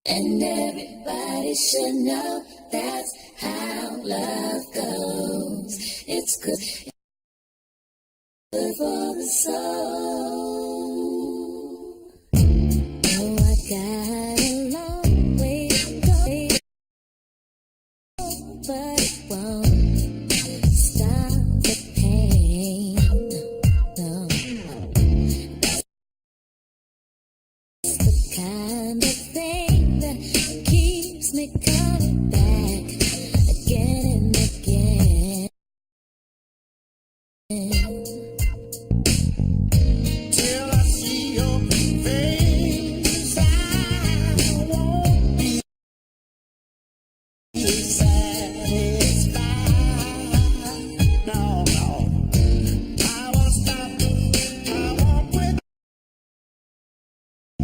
And everybody should know that's how love goes. It's good for the soul. Oh, I got a long way to go, but it won't stop the pain. No, it's the kind of thing that keeps me coming back again and again. Till I see your face, I won't be satisfied. No, no. I won't stop. I won't quit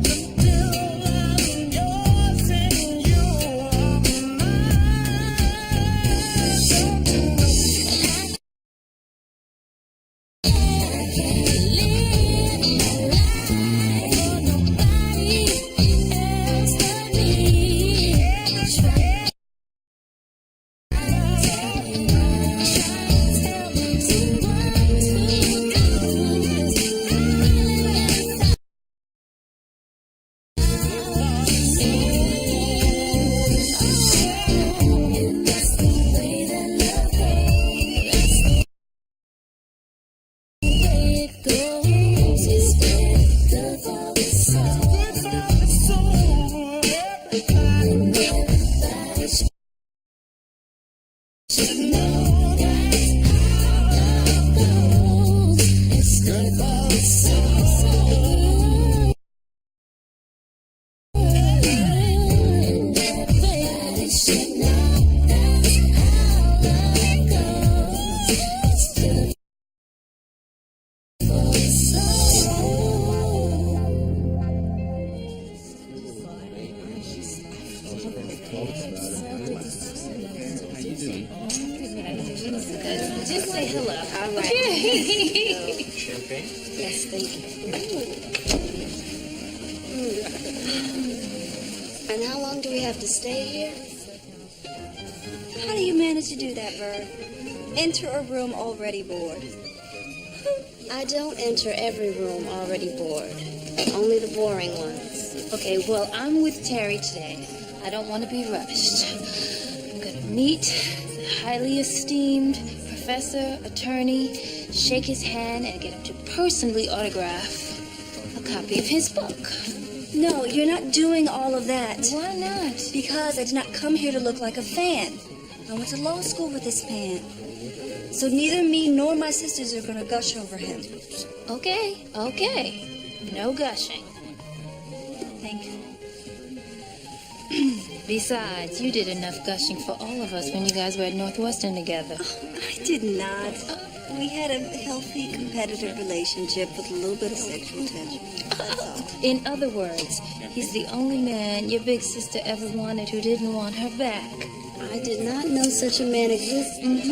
till I'm yours and you are Just say hello. All right. Champagne? Yes, thank you. And how long do we have to stay here? How do you manage to do that, Bird? Enter a room already bored. I don't enter every room already bored. Only the boring ones. Okay, well, I'm with Terry today. I don't want to be rushed. I'm going to meet the highly esteemed professor, attorney, shake his hand, and get him to personally autograph a copy of his book. No, you're not doing all of that. Why not? Because I did not come here to look like a fan. I went to law school with this man. So neither me nor my sisters are going to gush over him. Okay. No gushing. Thank you. Besides, you did enough gushing for all of us when you guys were at Northwestern together. I did not. We had a healthy, competitive relationship with a little bit of sexual tension. That's all. In other words, he's the only man your big sister ever wanted who didn't want her back. I did not know such a man existed.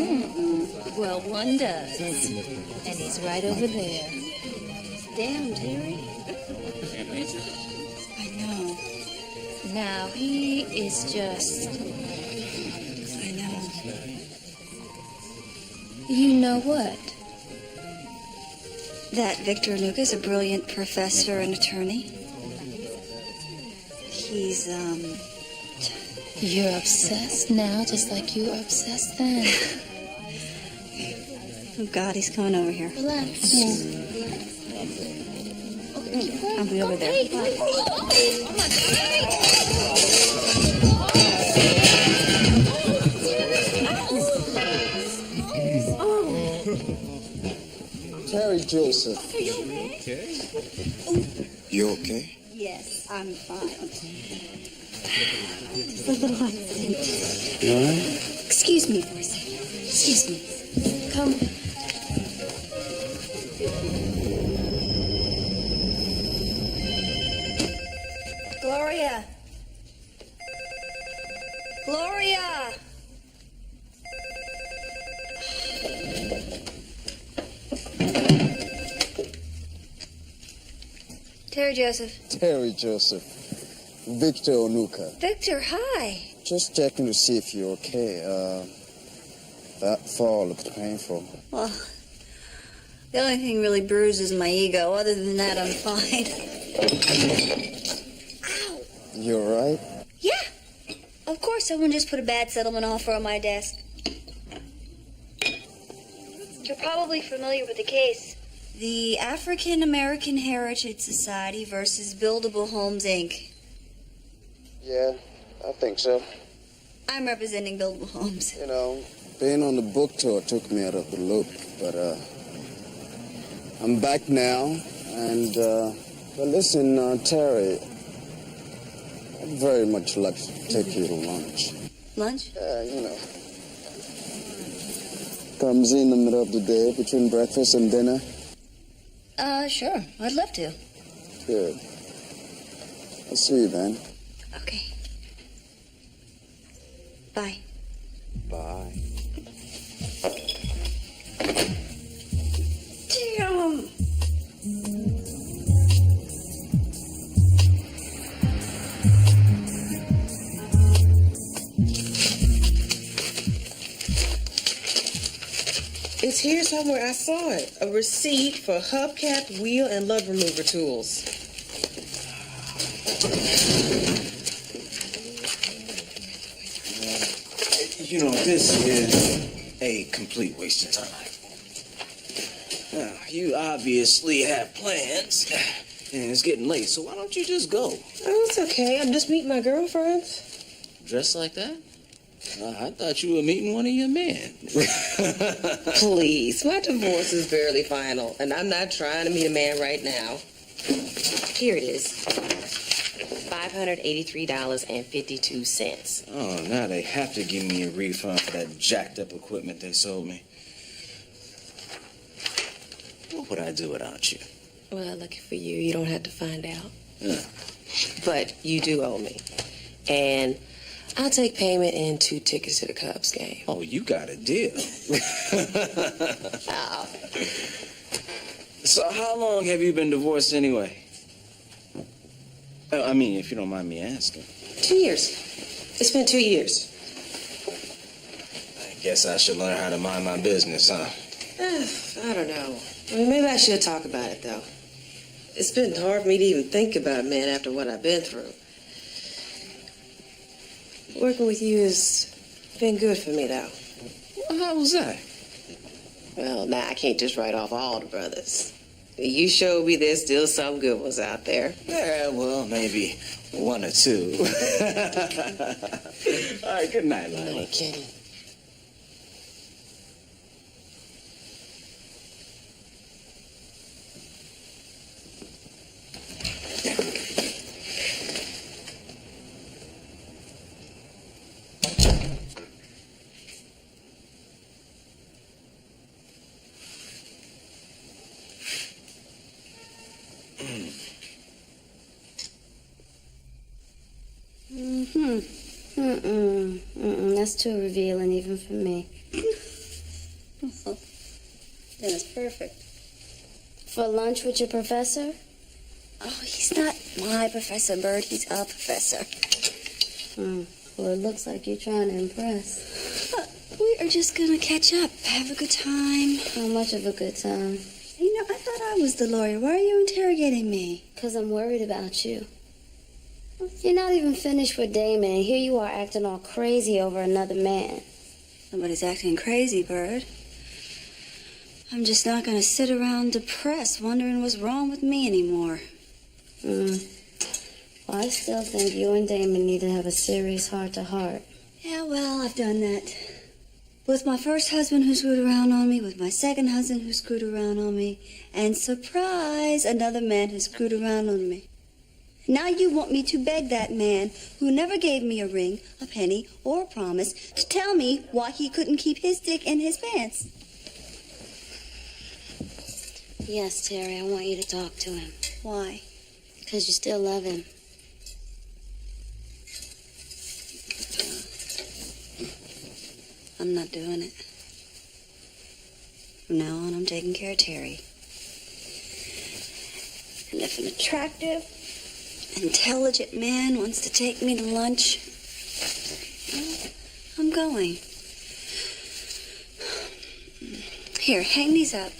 Well, one does. And he's right over there. Damn, Terry. I know. Now, he is just... I know. You know what? That Victor Luca is a brilliant professor and attorney. He's, You're obsessed now, just like you were obsessed then. Oh, God, he's coming over here. Relax. I'll be over there. Terry Joseph. Are you okay? You okay? Yes, I'm fine. Just a little accident. You all right? Excuse me for a second. Excuse me. Come. Gloria. Gloria. Terry Joseph. Terry Joseph. Victor Onuka. Victor, hi. Just checking to see if you're okay. That fall looked painful. Well, the only thing really bruised is my ego. Other than that, I'm fine. Ow. You alright? Yeah. Of course, someone just put a bad settlement offer on my desk. You're probably familiar with the case. The African American Heritage Society versus Buildable Homes, Inc. Yeah, I think so. I'm representing Buildable Homes. You know, being on the book tour took me out of the loop, but I'm back now, and well, listen, Terry, I'd very much like to take you to lunch. Lunch? You know, comes in the middle of the day between breakfast and dinner. Sure. I'd love to. Good. I'll see you then. Okay. Bye. Bye. Damn. It's here somewhere. I saw it. A receipt for hubcap, wheel, and lug remover tools. You know, this is a complete waste of time. Now, you obviously have plans, and it's getting late, so why don't you just go? Oh, it's okay. I'm just meeting my girlfriends. Dressed like that? I thought you were meeting one of your men. Please, my divorce is barely final, and I'm not trying to meet a man right now. Here it is. $583.52. Oh, now they have to give me a refund for that jacked up equipment they sold me. What would I do without you? Well, lucky for you, you don't have to find out. Yeah. But you do owe me. And I'll take payment in 2 tickets to the Cubs game. Oh, you got a deal. Oh. So how long have you been divorced anyway? I mean, if you don't mind me asking. 2 years. It's been 2 years. I guess I should learn how to mind my business, huh? I don't know. I mean, maybe I should talk about it, though. It's been hard for me to even think about men after what I've been through. Working with you has been good for me, though. Well, how was that? Well, now I can't just write off all the brothers. You showed me there's still some good ones out there. Yeah, well, maybe 1 or 2. All right, good night, I Lila. ain't kidding. That's too revealing even for me. Then it's perfect. For lunch with your professor? Oh, he's not my Professor Bird. He's a professor. Well, it looks like you're trying to impress. We are just gonna catch up, have a good time. How much of a good time? You know, I thought I was the lawyer. Why are you interrogating me? Because I'm worried about you. You're not even finished with Damon, and here you are acting all crazy over another man. Nobody's acting crazy, Bird. I'm just not gonna sit around depressed, wondering what's wrong with me anymore. Well, I still think you and Damon need to have a serious heart-to-heart. Yeah, well, I've done that. With my first husband who screwed around on me, with my second husband who screwed around on me, and surprise, another man who screwed around on me. Now you want me to beg that man who never gave me a ring, a penny, or a promise to tell me why he couldn't keep his dick in his pants. Yes, Terry, I want you to talk to him. Why? Because you still love him. I'm not doing it. From now on, I'm taking care of Terry. And if an attractive, intelligent man wants to take me to lunch, I'm going. Here, hang these up.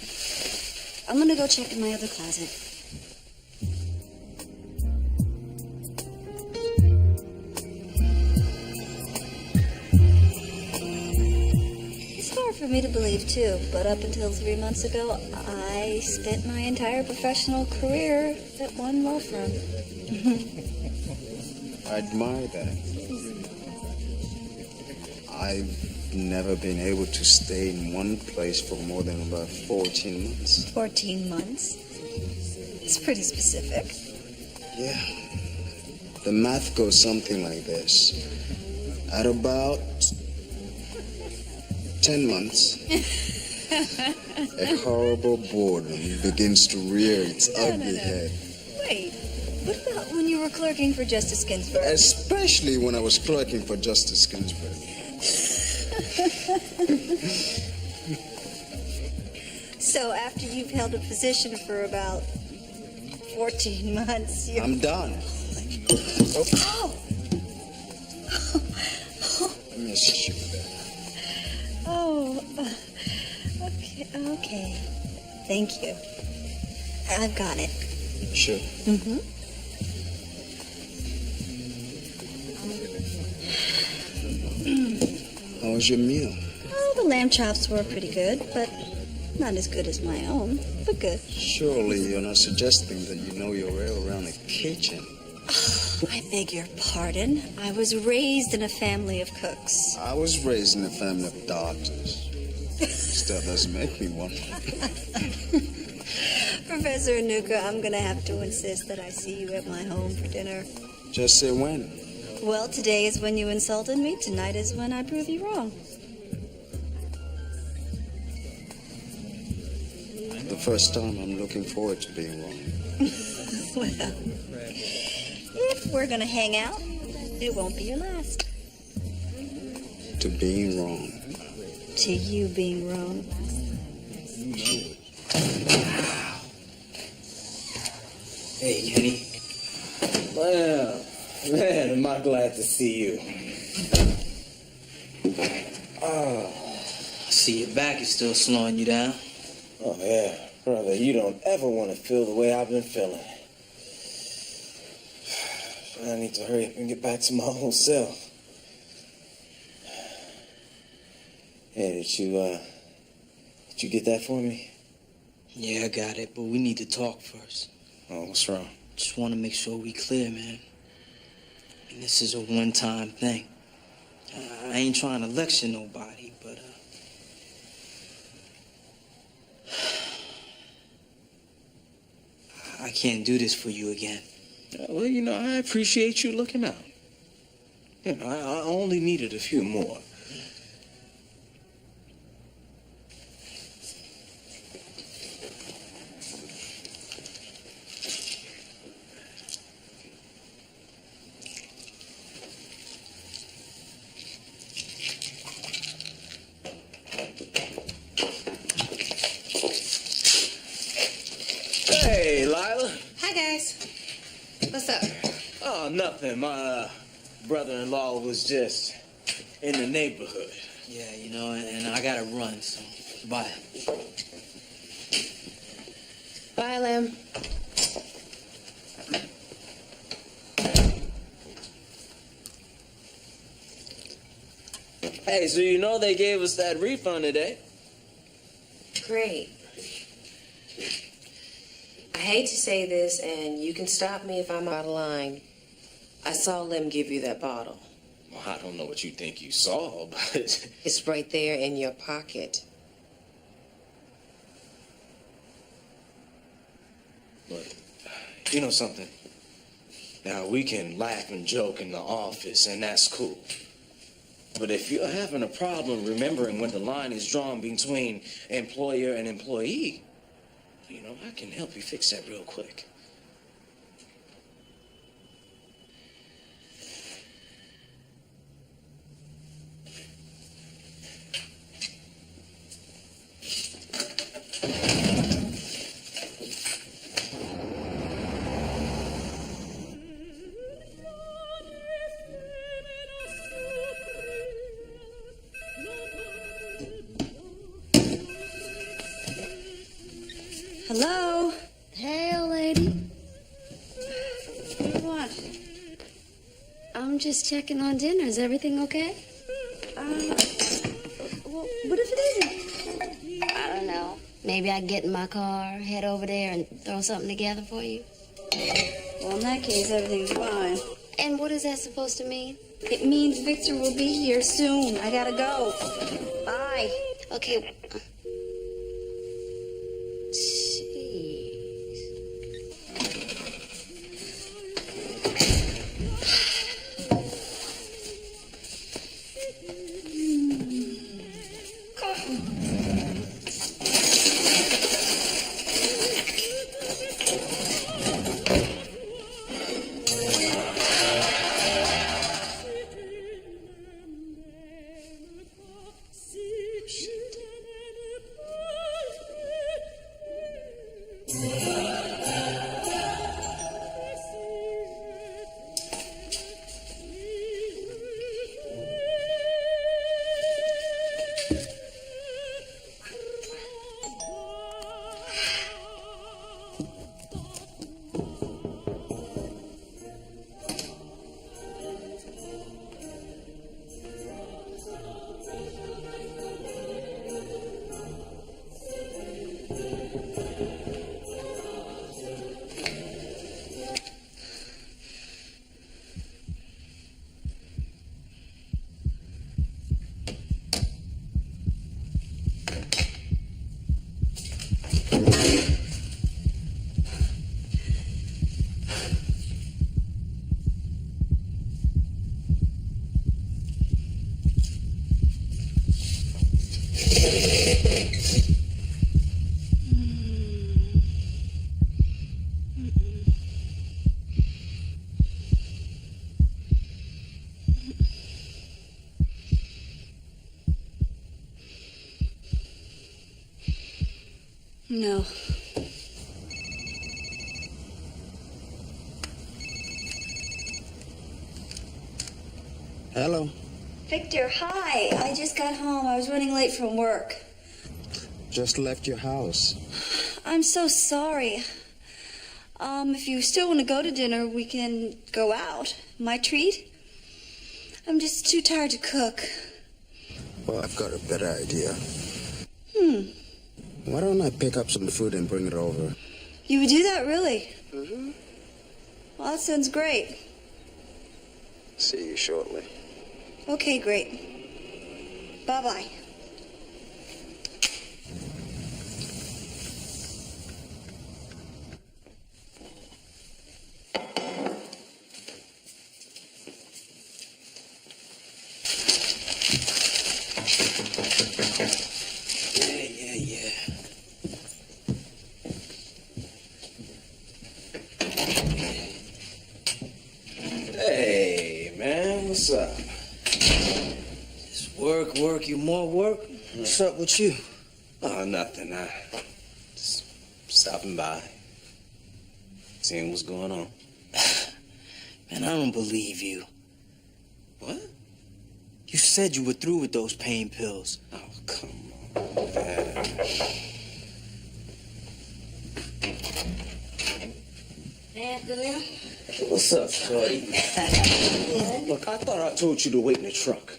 I'm gonna go check in my other closet. It's hard for me to believe, too, but up until 3 months ago, I spent my entire professional career at one law firm. I admire that. I've never been able to stay in one place for more than about 14 months. 14 months? It's pretty specific. Yeah. The math goes something like this. At about 10 months, a horrible boredom begins to rear its ugly head. Wait, what about when you were clerking for Justice Ginsburg? Especially when I was clerking for Justice Ginsburg. So after you've held a position for about 14 months, you're... I'm done. Oh! Let me assist you with that. Oh, okay. Thank you. I've got it. Sure. Mm-hmm. How was your meal? Oh, the lamb chops were pretty good, but not as good as my own, but good. Surely you're not suggesting that you know your way around a kitchen. I beg your pardon. I was raised in a family of cooks. I was raised in a family of doctors. Still doesn't make me one. Professor Anuka, I'm going to have to insist that I see you at my home for dinner. Just say when. Well, today is when you insulted me. Tonight is when I prove you wrong. The first time I'm looking forward to being wrong. Well, if we're going to hang out, it won't be your last. To being wrong. To you being wrong. Hey, Kenny. Well, man, am I glad to see you. Oh, see your back is still slowing you down. Oh, yeah. Brother, you don't ever want to feel the way I've been feeling. I need to hurry up and get back to my old self. Hey, did you get that for me? Yeah, I got it, but we need to talk first. Oh, what's wrong? Just want to make sure we clear, man. And this is a one-time thing. I ain't trying to lecture nobody, but I can't do this for you again. Well, you know, I appreciate you looking out. You know, I only needed a few more. Hey, Lila. Hi, guys. What's up? Oh, nothing. My brother-in-law was just in the neighborhood. Yeah, you know, and I gotta run, so bye. Bye, Lim. Hey, so you know they gave us that refund today? Great. I hate to say this, and you can stop me if I'm out of line. I saw Lim give you that bottle. Well, I don't know what you think you saw, but... It's right there in your pocket. Look, you know something? Now, we can laugh and joke in the office, and that's cool. But if you're having a problem remembering when the line is drawn between employer and employee, you know, I can help you fix that real quick. I'm just checking on dinner. Is everything okay? Well, what if it isn't? I don't know. Maybe I get in my car, head over there, and throw something together for you. Well, in that case, everything's fine. And what is that supposed to mean? It means Victor will be here soon. I gotta go. Bye. Okay. Jeez. No. Hello. Victor, hi. I just got home. I was running late from work. Just left your house. I'm so sorry. If you still want to go to dinner, we can go out. My treat? I'm just too tired to cook. Well, I've got a better idea. Hmm. Why don't I pick up some food and bring it over? You would do that, really? Mm-hmm. Well, that sounds great. See you shortly. Okay, great. Bye-bye. Yeah. Hey, man, what's up? Just work, you more work? What's up with you? Oh, nothing. Just stopping by, seeing what's going on. Man, I don't believe you. What? You said you were through with those pain pills. Oh, come on, man. What's up, shorty? Look, I thought I told you to wait in the truck.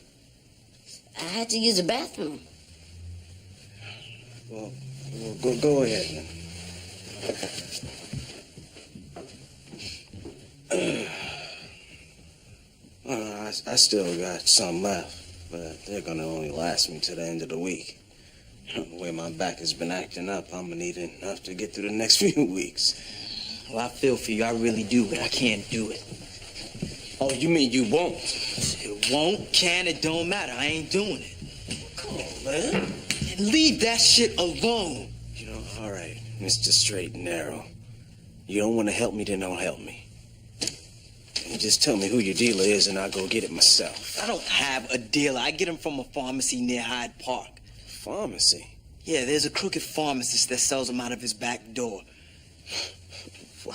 I had to use the bathroom. Well, go ahead, then. I still got some left, but they're gonna only last me to the end of the week. The way my back has been acting up, I'm gonna need enough to get through the next few weeks. Well, I feel for you, I really do, but I can't do it. Oh, you mean you won't? It won't, can, it don't matter. I ain't doing it. Come on, man. And leave that shit alone. You know, all right, Mr. Straight and Narrow. You don't want to help me, then don't help me. You just tell me who your dealer is and I'll go get it myself. I don't have a dealer. I get him from a pharmacy near Hyde Park. Pharmacy? Yeah, there's a crooked pharmacist that sells them out of his back door. Wow.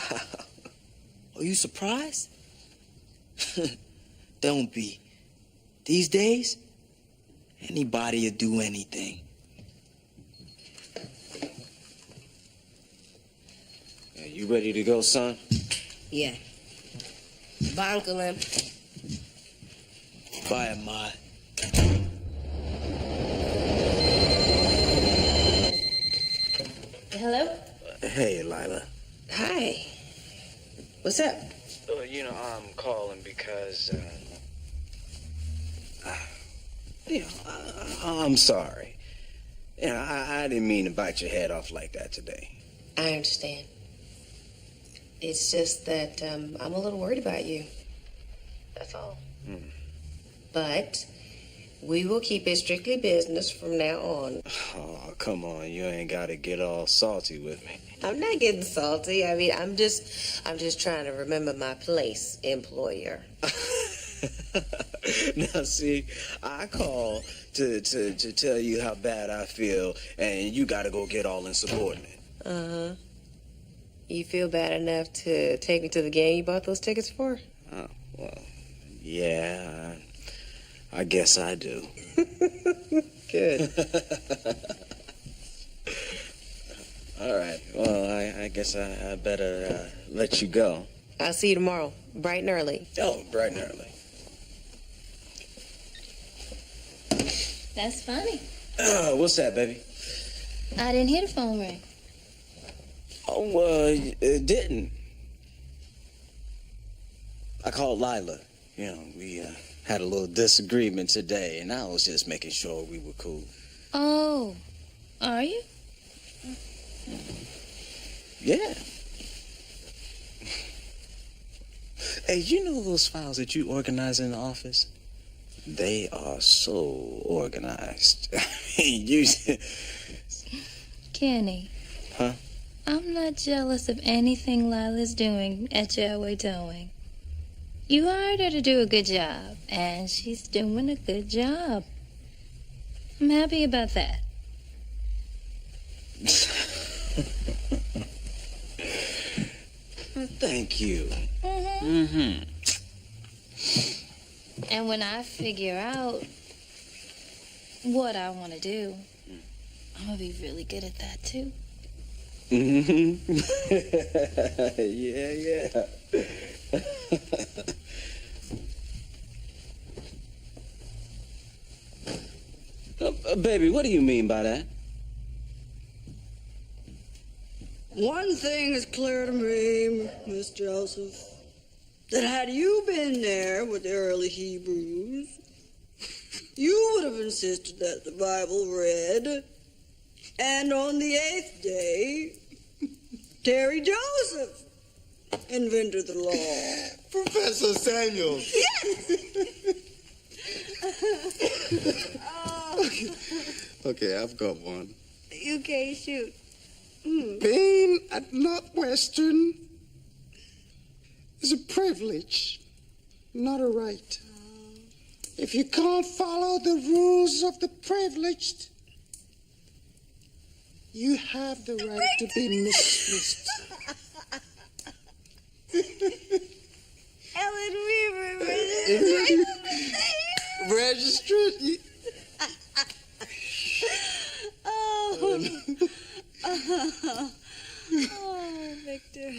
Are you surprised? Don't be. These days, anybody will do anything. Yeah, you ready to go, son? Yeah. Bye, Uncle Em. Bye, Ma. Hello? Hey, Lila. Hi. What's up? I'm calling because, I'm sorry. I didn't mean to bite your head off like that today. I understand. It's just that I'm a little worried about you. That's all. But we will keep it strictly business from now on. Oh, come on. You ain't got to get all salty with me. I'm not getting salty. I mean, I'm just trying to remember my place, employer. Now, see, I call to tell you how bad I feel, and you got to go get all insubordinate. Uh-huh. You feel bad enough to take me to the game you bought those tickets for? Oh, well, yeah, I guess I do. Good. All right. Well, I guess I better let you go. I'll see you tomorrow, bright and early. Oh, bright and early. That's funny. What's that, baby? I didn't hear the phone ring. Oh, it didn't. I called Lila. We had a little disagreement today, and I was just making sure we were cool. Oh, are you? Yeah. Hey, you know those files that you organize in the office? They are so organized. I mean, you... Kenny. Huh? I'm not jealous of anything Lila's doing at Jailway Towing. You hired her to do a good job, and she's doing a good job. I'm happy about that. Thank you. Mm-hmm. And when I figure out what I want to do, I'm going to be really good at that, too. Yeah. Baby, what do you mean by that? One thing is clear to me, Miss Joseph, that had you been there with the early Hebrews, you would have insisted that the Bible read, and on the 8th day, Terry Joseph invented the law. Professor Samuels. Okay, I've got one. Okay, shoot. Being at Northwestern is a privilege, not a right. If you can't follow the rules of the privileged, you have the right to be dismissed. Ellen Weaver, Registered. Oh, Victor.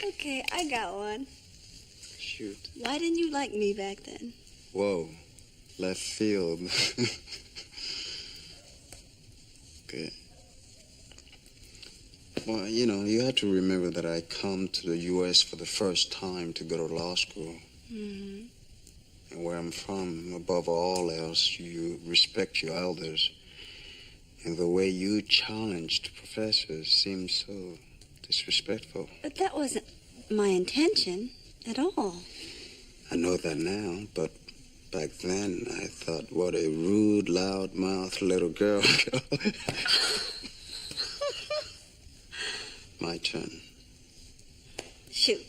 Okay, I got one. Shoot. Why didn't you like me back then? Whoa. Left field. Okay. Well, you have to remember that I come to the U.S. for the first time to go to law school. Mm-hmm. And where I'm from, above all else, you respect your elders. And the way you challenged professors seems so disrespectful. But that wasn't my intention at all. I know that now, but back then I thought, what a rude, loud-mouthed little girl. My turn. Shoot.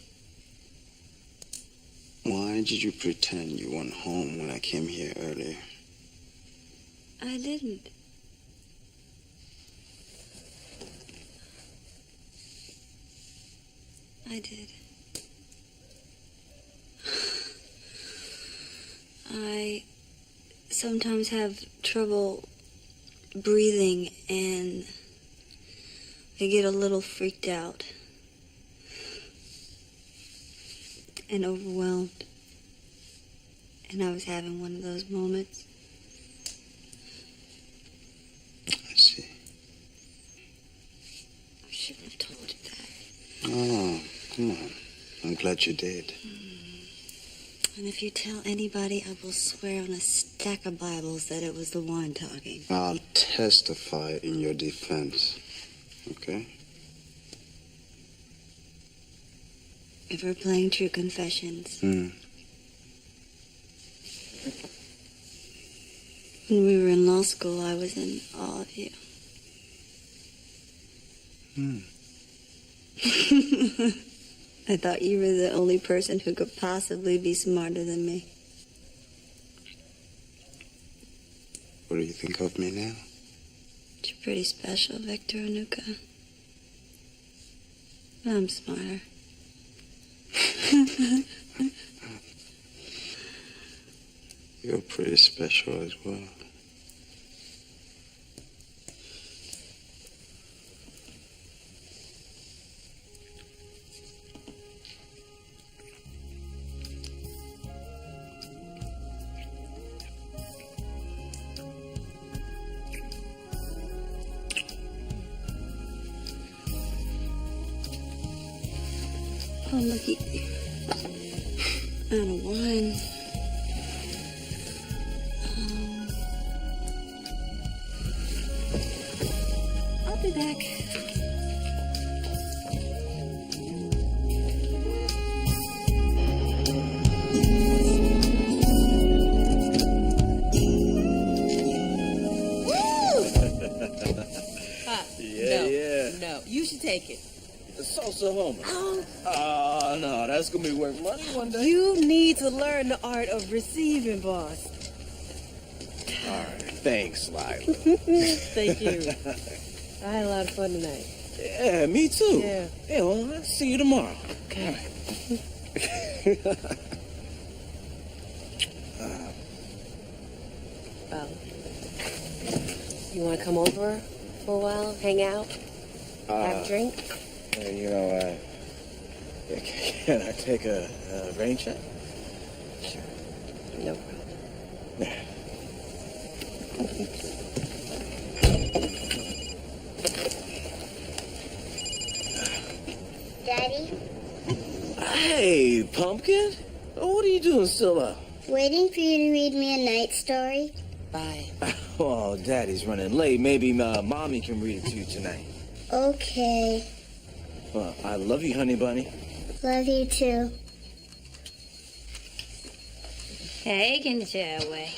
Why did you pretend you weren't home when I came here earlier? I didn't. I did. I sometimes have trouble breathing and I get a little freaked out and overwhelmed. and I was having one of those moments. I see. I shouldn't have told you that. Oh, come on. I'm glad you did. And if you tell anybody, I will swear on a stack of Bibles that it was the wine talking. I'll testify in your defense. Okay? If we're playing True Confessions. Hmm. When we were in law school, I was in awe of you. I thought you were the only person who could possibly be smarter than me. What do you think of me now? You're pretty special, Victor Onuka. But I'm smarter. You're pretty special as well. Oh, looky. Out of wine. I'll be back. No, you should take it. The salsa homer. Oh, no, that's gonna be worth money one day. You need to learn the art of receiving, boss. All right, thanks, Lila. Thank you. I had a lot of fun tonight. Yeah, me too. Yeah. Yeah, well, I'll see you tomorrow. Okay. You want to come over for a while, hang out, have a drink? You know, can I take a rain check? Sure. No problem. Daddy, Hey, Pumpkin. What are you doing still up? waiting for you to read me a night story. Bye. Oh, Daddy's running late. Maybe Mommy can read it to you tonight. Okay. Well, I love you, honey bunny. Love you too. Taking the chair away.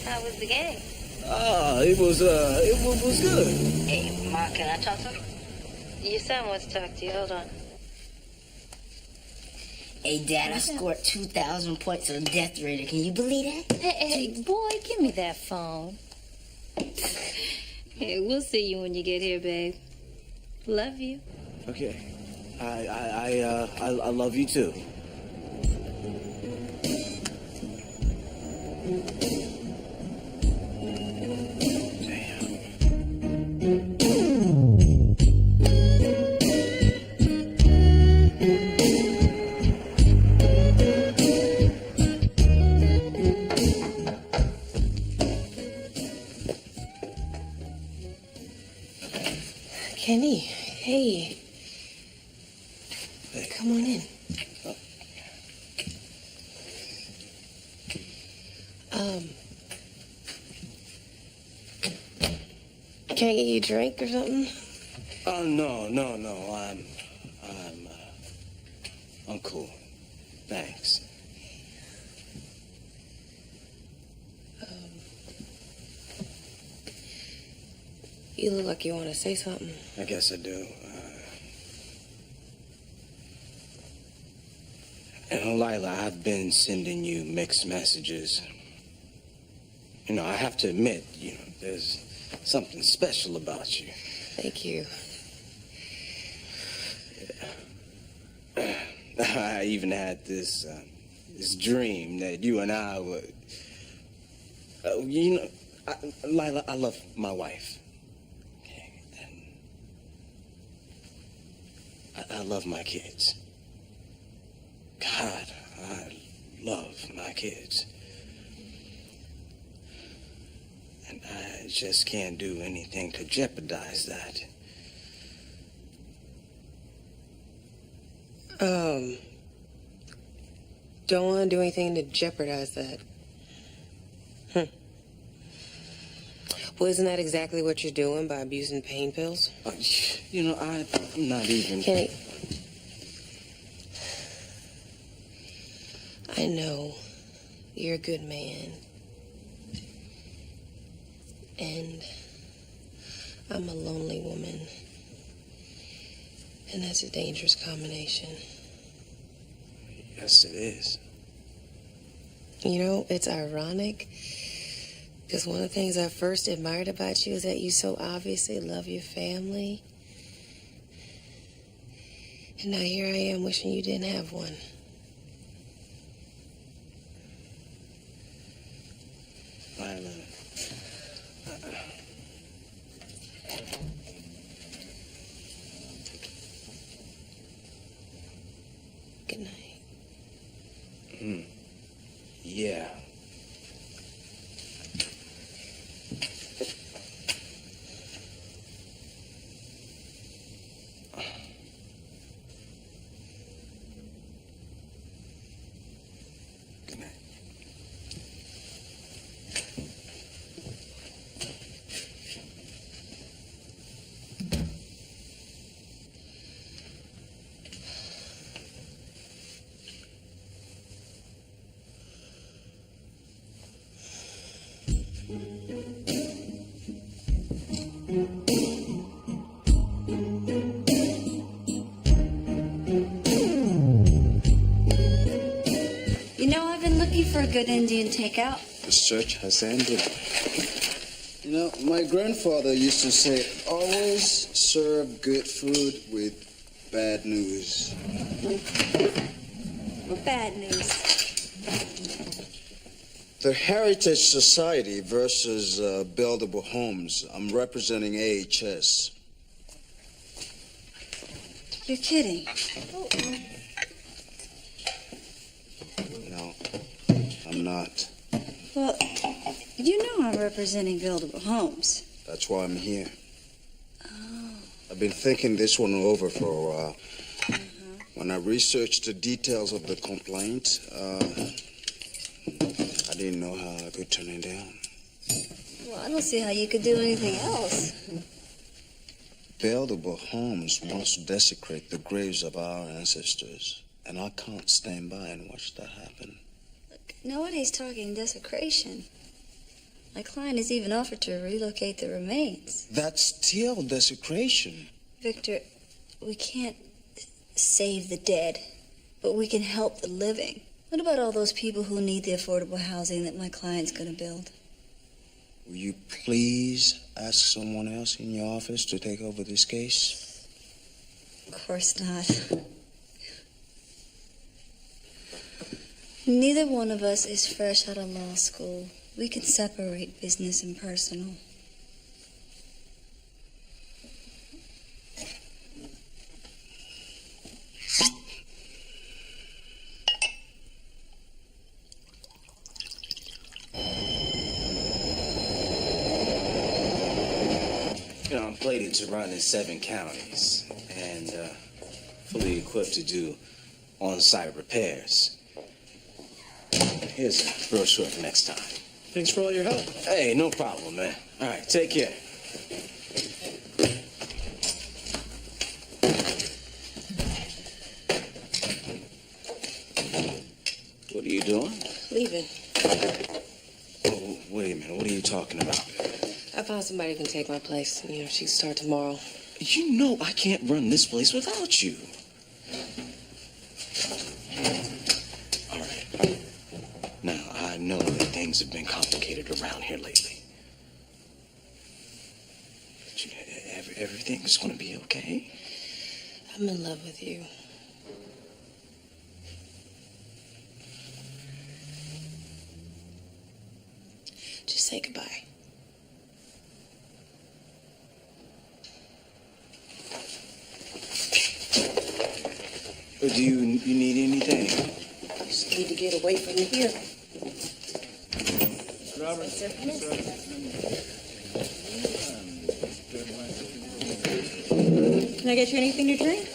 How was the game? It was good. Hey, Mark, can I talk to him? Your son wants to talk to you. Hold on. Hey, Dad, I scored 2,000 points on Death Rater. Can you believe that? Hey, boy, give me that phone. Hey, we'll see you when you get here, babe. Love you. Okay. I love you too. Kenny, hey. Come on in. Can I get you a drink or something? Oh, no. I'm cool. Thanks. You look like you want to say something. I guess I do. Lila, I've been sending you mixed messages. You know, I have to admit, there's something special about you. Thank you. I even had this dream that you and I would... Lila, I love my wife. Okay, and I love my kids. God, I love kids. And I just can't do anything to jeopardize that. Don't want to do anything to jeopardize that. Well, isn't that exactly what you're doing by abusing pain pills? You know, I'm not even... Kenny, I know you're a good man. And I'm a lonely woman. And that's a dangerous combination. Yes, it is. You know, it's ironic, because one of the things I first admired about you is that you so obviously love your family. And now here I am wishing you didn't have one. Lila. Good night. Yeah. Good night. You know, I've been looking for a good Indian takeout. The search has ended. You know, my grandfather used to say, always serve good food with bad news. What bad news? The Heritage Society versus Buildable Homes. I'm representing AHS. You're kidding. No, I'm not. Well, you know I'm representing Buildable Homes. That's why I'm here. Oh. I've been thinking this one over for a while. When I researched the details of the complaint, I didn't know how I could turn it down. Well, I don't see how you could do anything else. Buildable Homes wants to desecrate the graves of our ancestors, and I can't stand by and watch that happen. Look, nobody's talking desecration. My client has even offered to relocate the remains. That's still desecration. Victor, we can't save the dead, but we can help the living. What about all those people who need the affordable housing that my client's going to build? Will you please ask someone else in your office to take over this case? Of course not. Neither one of us is fresh out of law school. We can separate business and personal. You know, I'm plated to run in 7 counties and fully equipped to do on-site repairs. Here's a brochure for next time. Thanks for all your help. Hey, no problem, man. All right, take care. What are you doing? Leaving. Oh, wait a minute. What are you talking about? I found somebody who can take my place. You know, she can start tomorrow. You know I can't run this place without you. All right. Now, I know that things have been complicated around here lately. But everything's going to be okay. I'm in love with you. Just say goodbye. Do you need anything? I just need to get away from here. Can I get you anything to drink?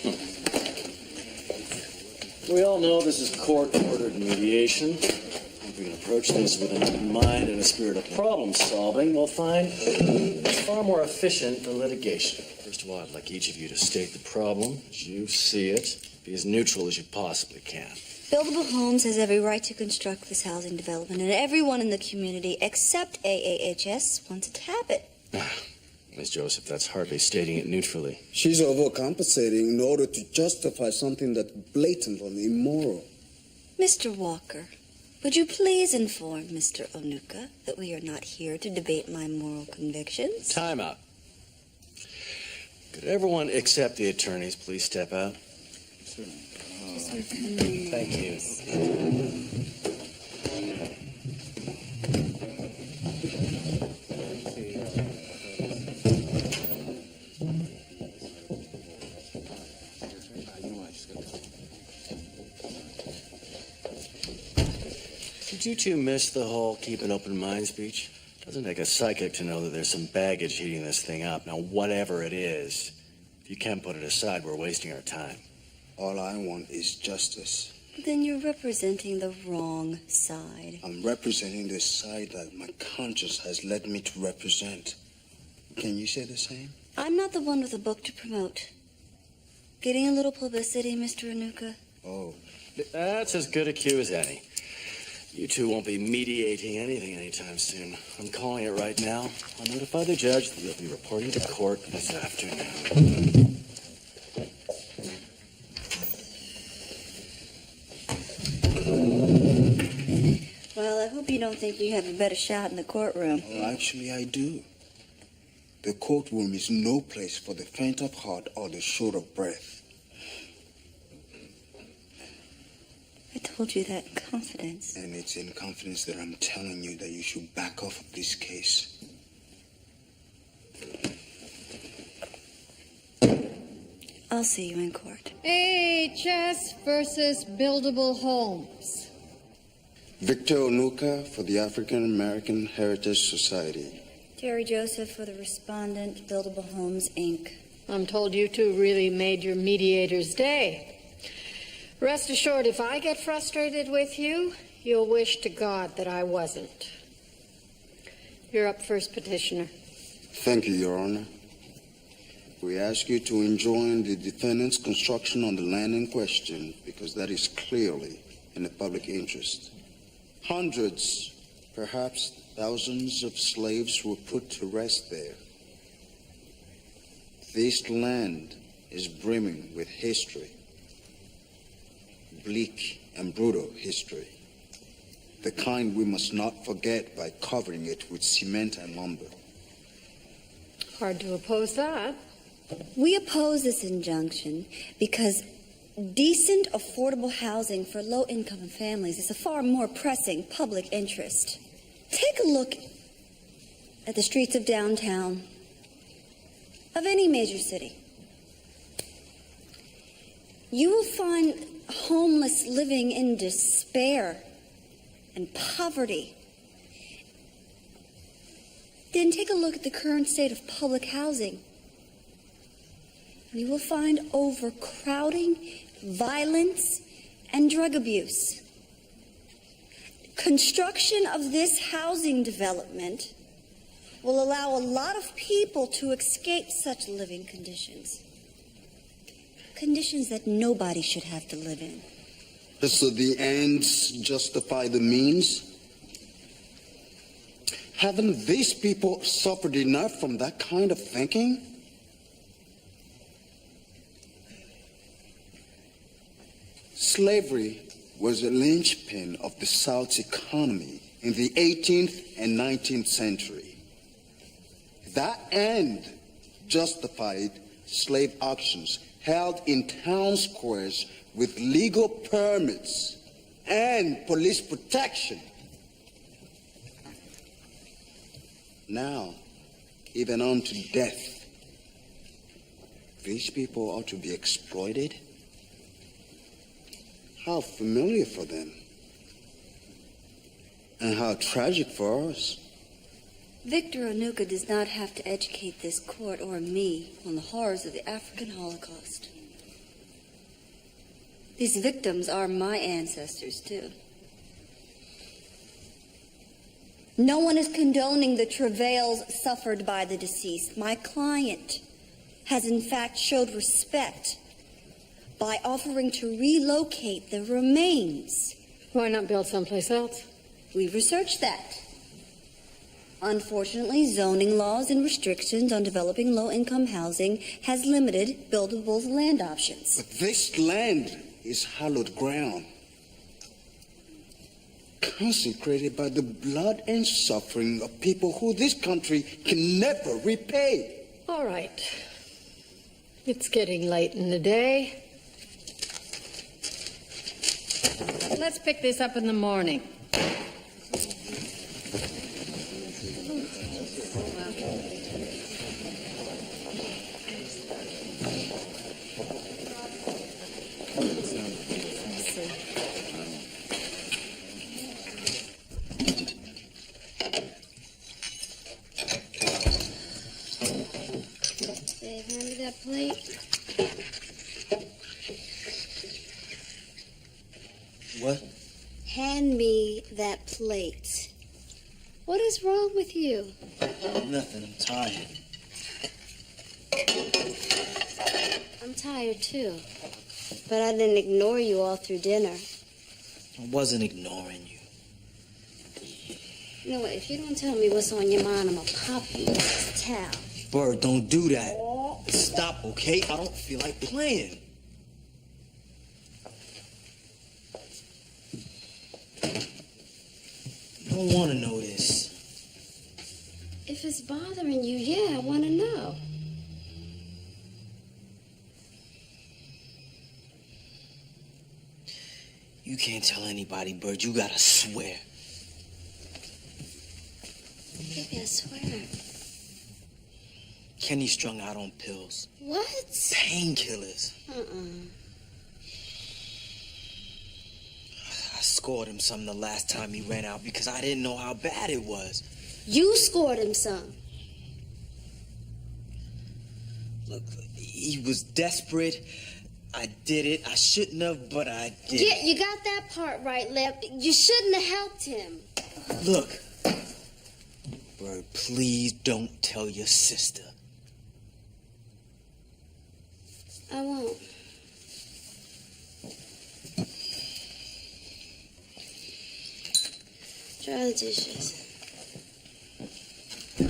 We all know this is court-ordered mediation. If we can approach this with an open mind and a spirit of problem-solving, we'll find it's far more efficient than litigation. First of all, I'd like each of you to state the problem as you see it. Be as neutral as you possibly can. Buildable Homes has every right to construct this housing development, and everyone in the community except AAHS wants it to happen. Ms. Joseph, that's hardly stating it neutrally. She's overcompensating in order to justify something that's blatantly immoral. Mr. Walker, would you please inform Mr. Onuka that we are not here to debate my moral convictions? Time out. Could everyone except the attorneys please step out? Thank you. Did you two miss the whole keep an open mind speech? Doesn't take a psychic to know that there's some baggage heating this thing up. Now, whatever it is, if you can't put it aside, we're wasting our time. All I want is justice. Then you're representing the wrong side. I'm representing the side that my conscience has led me to represent. Can you say the same? I'm not the one with a book to promote. Getting a little publicity, Mr. Onuka? Oh. That's as good a cue as any. You two won't be mediating anything anytime soon. I'm calling it right now. I'll notify the judge that you'll be reporting to court this afternoon. Well, I hope you don't think you have a better shot in the courtroom. Well, actually, I do. The courtroom is no place for the faint of heart or the short of breath. I told you that in confidence. And it's in confidence that I'm telling you that you should back off of this case. I'll see you in court. AHS versus Buildable Homes. Victor Onuka for the African American Heritage Society. Terry Joseph for the respondent, Buildable Homes, Inc. I'm told you two really made your mediator's day. Rest assured, if I get frustrated with you, you'll wish to God that I wasn't. You're up first, petitioner. Thank you, Your Honor. We ask you to enjoin the defendant's construction on the land in question because that is clearly in the public interest. Hundreds, perhaps thousands of slaves were put to rest there. This land is brimming with history, bleak and brutal history, the kind we must not forget by covering it with cement and lumber. Hard to oppose that. We oppose this injunction because decent, affordable housing for low-income families is a far more pressing public interest. Take a look at the streets of downtown, of any major city. You will find homeless living in despair and poverty. Then take a look at the current state of public housing. You will find overcrowding, violence, and drug abuse. Construction of this housing development will allow a lot of people to escape such living conditions. Conditions that nobody should have to live in. So the ends justify the means? Haven't these people suffered enough from that kind of thinking? Slavery was a linchpin of the South's economy in the 18th and 19th century. That end justified slave auctions held in town squares with legal permits and police protection. Now, even unto death, these people ought to be exploited. How familiar for them. And how tragic for us. Victor Onuka does not have to educate this court or me on the horrors of the African Holocaust. These victims are my ancestors, too. No one is condoning the travails suffered by the deceased. My client has in fact showed respect by offering to relocate the remains. Why not build someplace else? We've researched that. Unfortunately, zoning laws and restrictions on developing low-income housing has limited buildable land options. But this land is hallowed ground, consecrated by the blood and suffering of people who this country can never repay. All right. It's getting late in the day. Let's pick this up in the morning. Dave, hand me that plate. What? Hand me that plate. What is wrong with you? Nothing. I'm tired. I'm tired too. But I didn't ignore you all through dinner. I wasn't ignoring you. You know what? If you don't tell me what's on your mind, I'm gonna pop you with this towel. Bird, don't do that. Stop, okay? I don't feel like playing. I don't want to know this. If it's bothering you, yeah, I want to know. You can't tell anybody, Bird. You gotta swear. Baby, I swear. Kenny's strung out on pills. What? Painkillers. I scored him some the last time he ran out because I didn't know how bad it was. You scored him some. Look, he was desperate. I did it. I shouldn't have, but I did. Yeah, you got that part right, Lev. You shouldn't have helped him. Look, Bird, please don't tell your sister. I won't. Dry the dishes. I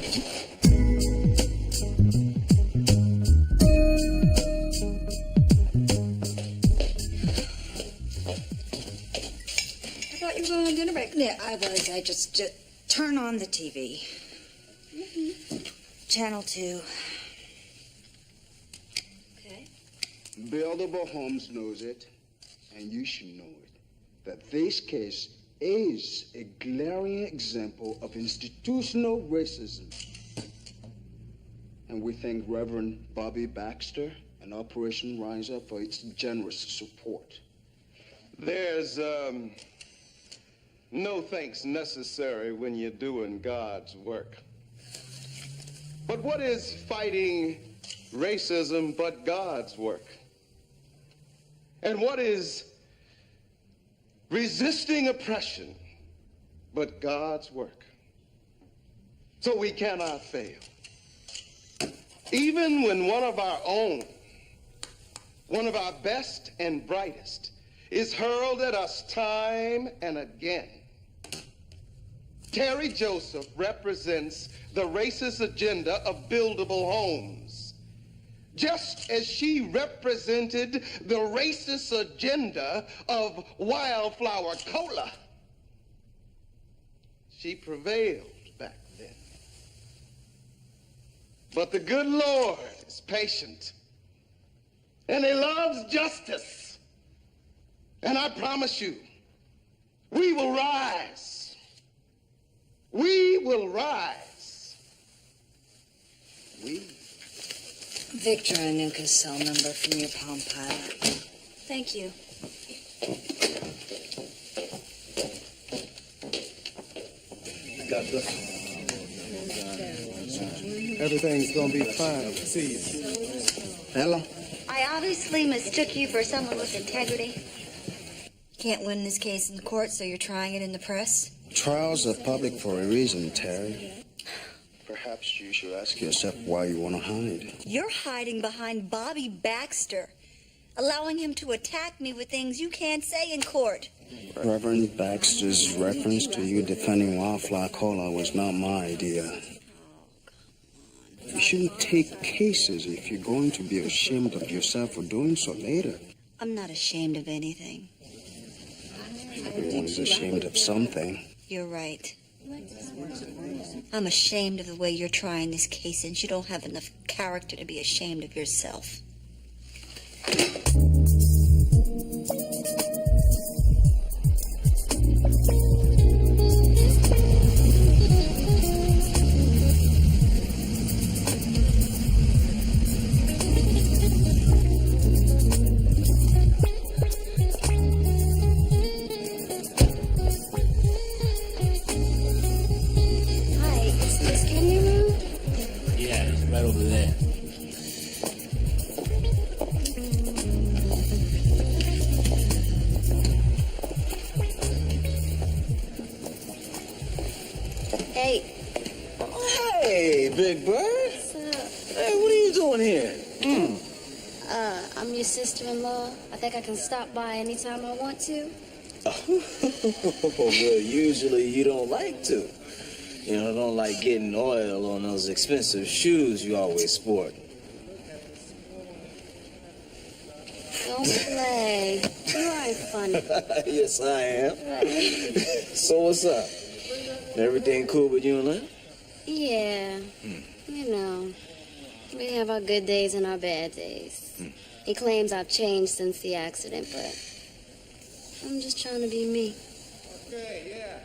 thought you were going on dinner break. Yeah, I was. I just turn on the TV. Channel 2. Okay. Buildable Homes knows it, and you should know it, that this case is a glaring example of institutional racism. And we thank Reverend Bobby Baxter and Operation Rise Up for its generous support. There's no thanks necessary when you're doing God's work. But what is fighting racism but God's work? And what is resisting oppression but God's work? So we cannot fail. Even when one of our own, one of our best and brightest, is hurled at us time and again. Terry Joseph represents the racist agenda of buildable homes, just as she represented the racist agenda of Wildflower Cola. She prevailed back then. But the good Lord is patient, and he loves justice. And I promise you, we will rise. We will rise. We. Victor Onuka's cell number from your Palm Pilot. Thank you. Everything's gonna be fine. See you. Hello? I obviously mistook you for someone with integrity. Can't win this case in court, so you're trying it in the press? Trials are public for a reason, Terry. Perhaps you should ask yourself why you want to hide. You're hiding behind Bobby Baxter, allowing him to attack me with things you can't say in court. Reverend Baxter's reference to you defending Wildflower Cola was not my idea. You shouldn't take cases if you're going to be ashamed of yourself for doing so later. I'm not ashamed of anything. Everyone is ashamed of something. You're right. I'm ashamed of the way you're trying this case, and you don't have enough character to be ashamed of yourself. Hey, Big Bird. What's up? Hey, what are you doing here? I'm your sister-in-law. I think I can stop by anytime I want to. Well, usually you don't like to. You know, don't like getting oil on those expensive shoes you always sport. Don't play. You aren't funny. Yes, I am. So what's up? Everything cool with you and Lynn? Yeah. You know, we have our good days and our bad days. He claims I've changed since the accident, but I'm just trying to be me. Okay, yeah.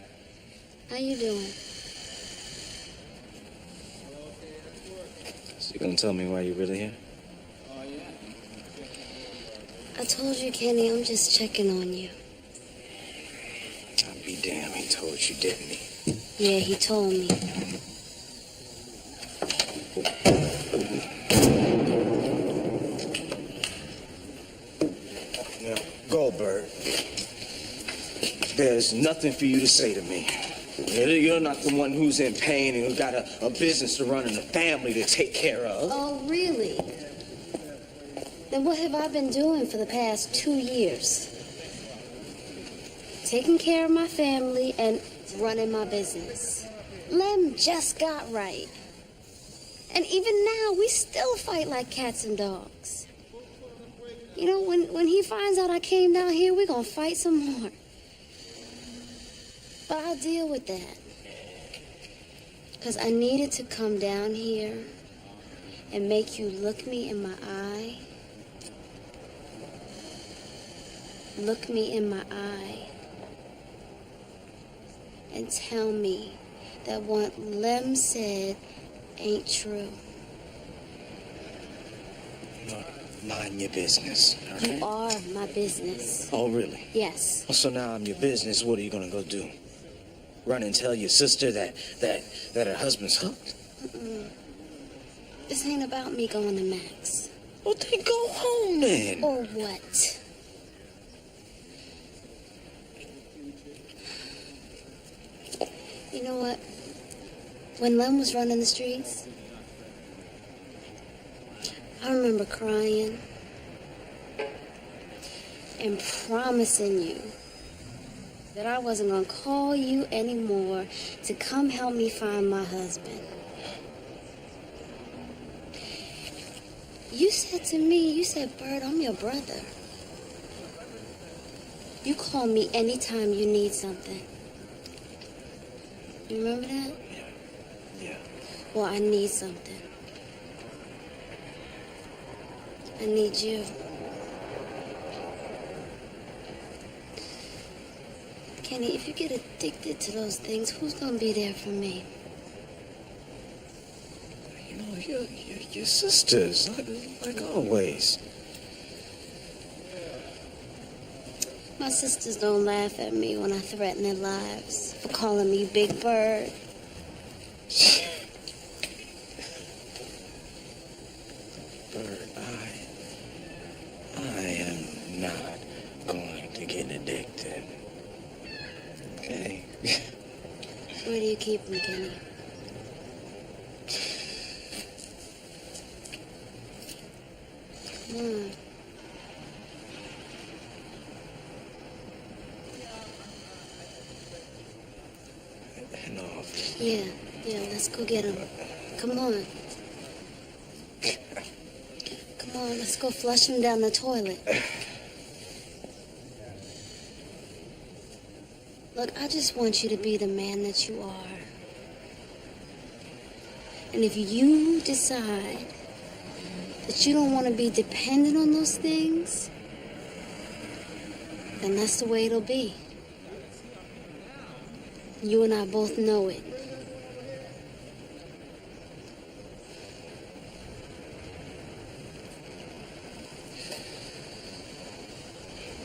How you doing? So you gonna tell me why you're really here? I told you, Kenny, I'm just checking on you. I'll be damned, he told you, didn't he? Yeah, he told me. Now, Goldberg, there's nothing for you to say to me. You're not the one who's in pain and who's got a business to run and a family to take care of. Oh, really? Then what have I been doing for the past 2 years? Taking care of my family and running my business. Lem just got right. And even now, we still fight like cats and dogs. You know, when he finds out I came down here, we're gonna fight some more. But I'll deal with that. Because I needed to come down here and make you look me in my eye. Look me in my eye. And tell me that what Lem said ain't true. Mind your business, all right? You are my business. Oh, really? Yes. Well, so now I'm your business. What are you gonna go do? Run and tell your sister that her husband's hooked? This ain't about me going to Max. Well, then go home then. Or what? You know what? When Lem was running the streets, I remember crying and promising you that I wasn't going to call you anymore to come help me find my husband. You said to me, you said, Bird, I'm your brother. You call me anytime you need something. You remember that? Yeah. Well, I need something. I need you. Kenny, if you get addicted to those things, who's gonna be there for me? You know, your sisters, like always. My sisters don't laugh at me when I threaten their lives for calling me Big Bird. Bert, I am not going to get addicted. Okay? Where do you keep them, Kenny? Come on. No. Yeah, let's go get them. Come on. Come on, let's go flush them down the toilet. Look, I just want you to be the man that you are. And if you decide that you don't want to be dependent on those things, then that's the way it'll be. You and I both know it.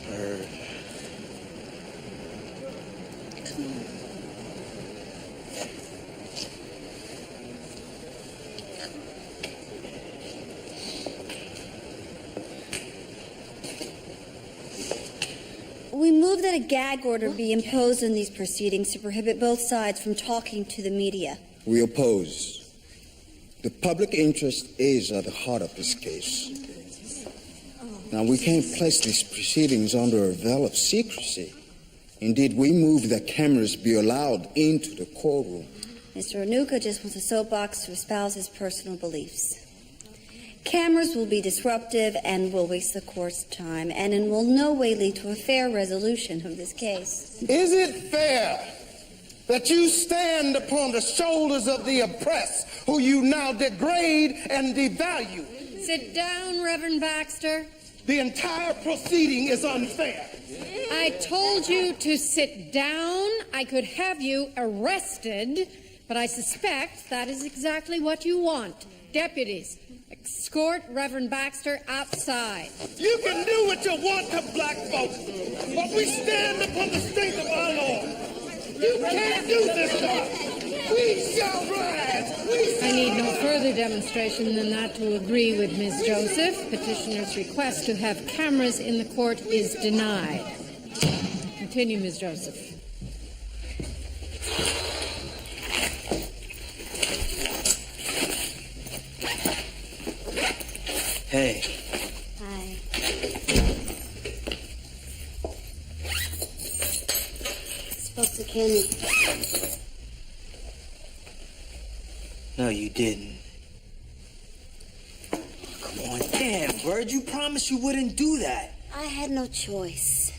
Bert. Come on. We move that a gag order be imposed on these proceedings to prohibit both sides from talking to the media. We oppose. The public interest is at the heart of this case. Now, we can't place these proceedings under a veil of secrecy. Indeed, we move that cameras be allowed into the courtroom. Mr. Onuka just wants a soapbox to espouse his personal beliefs. Cameras will be disruptive and will waste the court's time, and in will no way lead to a fair resolution of this case. Is it fair that you stand upon the shoulders of the oppressed, who you now degrade and devalue? Sit down, Reverend Baxter. The entire proceeding is unfair. I told you to sit down. I could have you arrested, but I suspect that is exactly what you want. Deputies, escort Reverend Baxter outside. You can do what you want to black folks, but we stand upon the strength of our law. You can't do this to us. We shall rise. I need no further demonstration than that to agree with Ms. Joseph. Petitioner's request to have cameras in the court is denied. Continue, Ms. Joseph. Hey. Hi. Spoke to Kenny. No, you didn't. Come on, damn, Bird, you promised you wouldn't do that. I had no choice.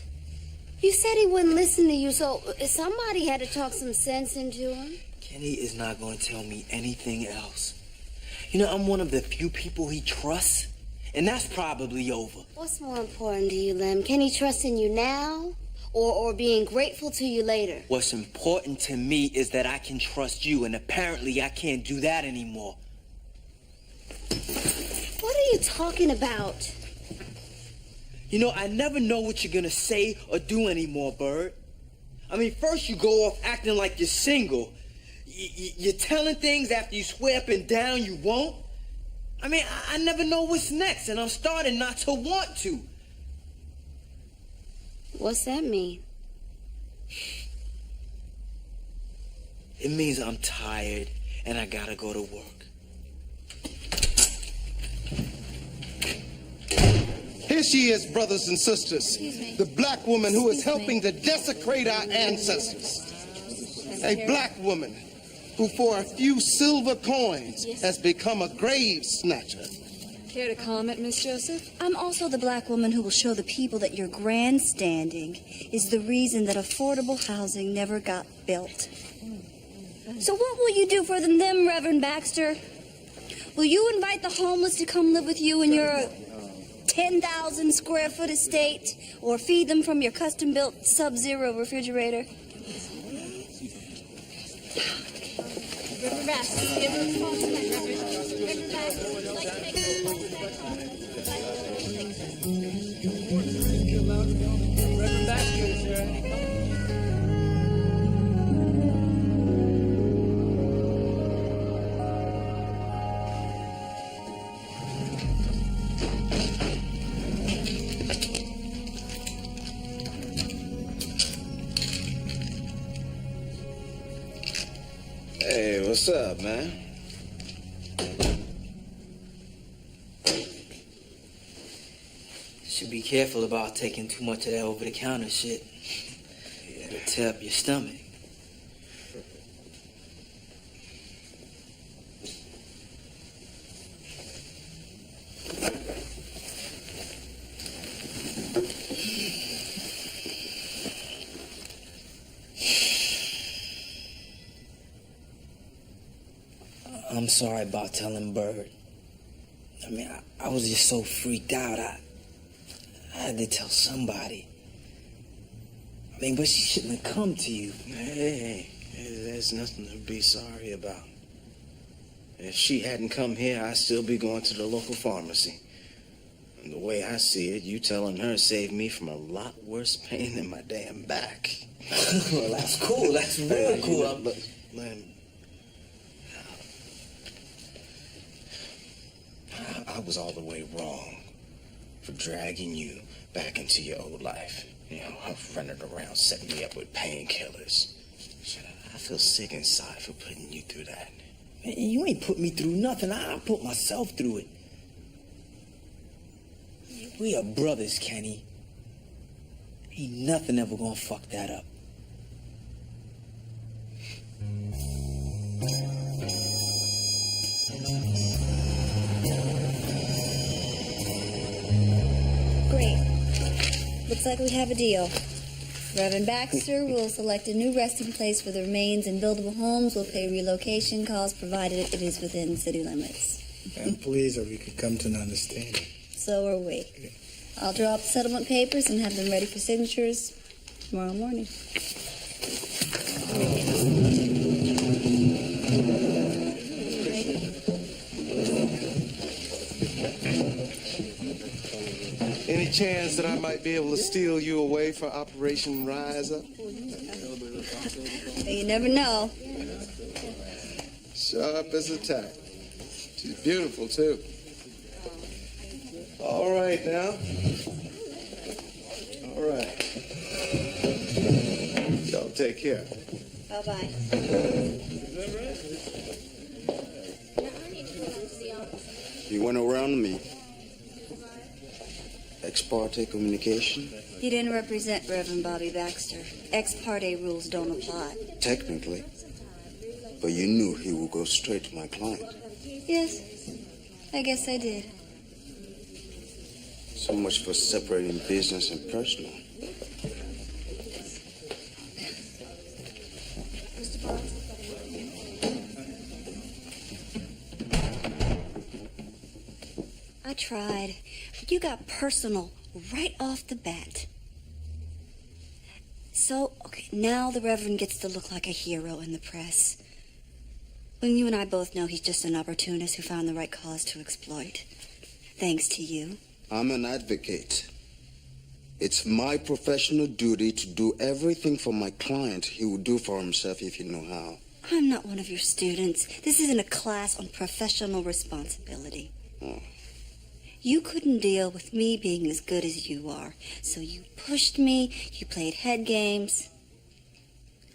You said he wouldn't listen to you, so somebody had to talk some sense into him. Kenny is not going to tell me anything else. You know, I'm one of the few people he trusts, and that's probably over. What's more important to you, Lem? Can he trust in you now, or being grateful to you later? What's important to me is that I can trust you, and apparently I can't do that anymore. What are you talking about? You know, I never know what you're gonna say or do anymore, Bird. I mean, first you go off acting like you're single. You're telling things after you swear up and down you won't. I mean, I never know what's next, and I'm starting not to want to. What's that mean? It means I'm tired and I gotta go to work. Here she is, brothers and sisters, the black woman who is helping to desecrate our ancestors. A black woman who for a few silver coins has become a grave snatcher. Care to comment, Miss Joseph? I'm also the black woman who will show the people that your grandstanding is the reason that affordable housing never got built. So what will you do for them, Reverend Baxter? Will you invite the homeless to come live with you in your 10,000 square foot estate, or feed them from your custom-built Sub-Zero refrigerator? Reverend Baxter, give him a call tonight, Reverend Baxter would like to make Reverend Baxter is here. Hey, what's up, man? Should be careful about taking too much of that over-the-counter shit. It'll tear up your stomach. I'm sorry about telling Bird. I mean, I was just so freaked out. I had to tell somebody. I mean, but she shouldn't have come to you. Hey, there's nothing to be sorry about. If she hadn't come here, I'd still be going to the local pharmacy. And the way I see it, you telling her saved me from a lot worse pain than my damn back. Well, that's cool. That's real cool. But, man, I was all the way wrong for dragging you back into your old life. You know, running around setting me up with painkillers. I feel sick inside for putting you through that. Man, you ain't put me through nothing. I put myself through it. We are brothers, Kenny. Ain't nothing ever gonna fuck that up. Great. Looks like we have a deal. Reverend Baxter will select a new resting place for the remains, and Buildable Homes will pay relocation costs provided it is within city limits. I'm pleased that we could come to an understanding. So are we. I'll draw up the settlement papers and have them ready for signatures tomorrow morning. Any chance that I might be able to steal you away for Operation Rise Up? You never know. Sharp as a tack. She's beautiful, too. All right, now. All right. Y'all take care. Bye-bye. You went around me. Ex parte communication? He didn't represent Reverend Bobby Baxter. Ex parte rules don't apply. Technically. But you knew he would go straight to my client. Yes, I guess I did. So much for separating business and personal. I tried, but you got personal right off the bat. So, okay, now the Reverend gets to look like a hero in the press. When you and I both know he's just an opportunist who found the right cause to exploit. Thanks to you. I'm an advocate. It's my professional duty to do everything for my client he would do for himself if he knew how. I'm not one of your students. This isn't a class on professional responsibility. Oh. You couldn't deal with me being as good as you are, so you pushed me, you played head games.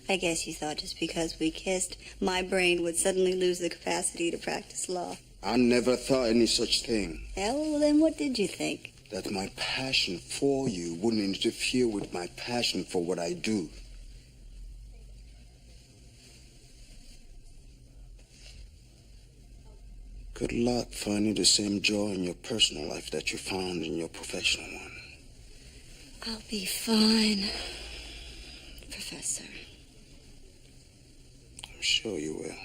I guess you thought just because we kissed, my brain would suddenly lose the capacity to practice law. I never thought any such thing. Well, then what did you think? That my passion for you wouldn't interfere with my passion for what I do. Good luck finding the same joy in your personal life that you found in your professional one. I'll be fine, Professor. I'm sure you will.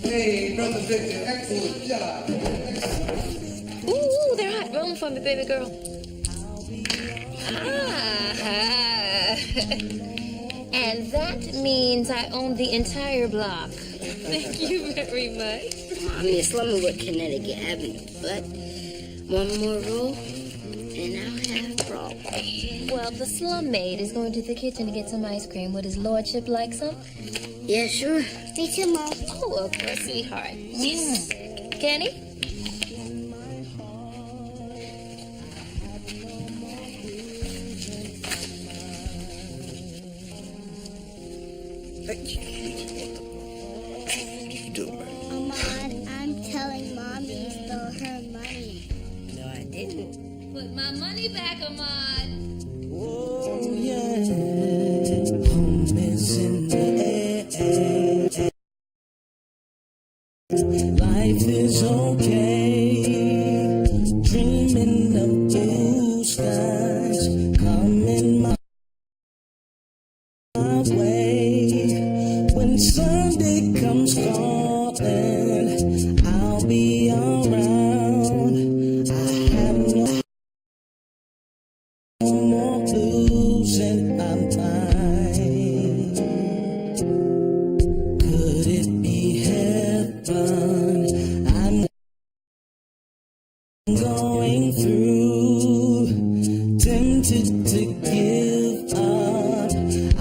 Hey, Brother Victor, excellent job. Ooh, they're hot. Roll them for me, baby girl. Ah. And that means I own the entire block. Thank you very much. I'm in Slumwood, Connecticut Avenue, but one more roll, and I'll have a problem. Well, the slum maid is going to the kitchen to get some ice cream. Would his lordship like some? Yeah, sure. Me too, Mom. Oh, of course, sweetheart. Yes. Kenny? Ahmad, I'm telling Mommy you stole her money. No, I didn't. Put my money back, Ahmad. Oh, yeah. Home is in the air. Life is okay. Dreaming of blue skies coming my way. When Sunday comes calling, I'll be around. I have no more blues in my mind. Could it be heaven? I'm going through, tempted to give up.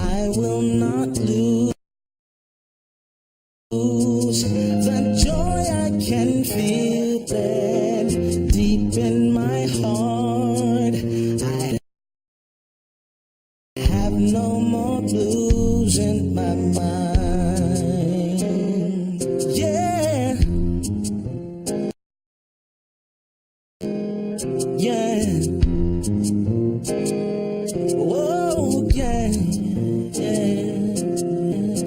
I will not lose the joy I can feel that deep in my heart. I have no more blues in my mind. Yeah. Yeah. Whoa, yeah. Yeah.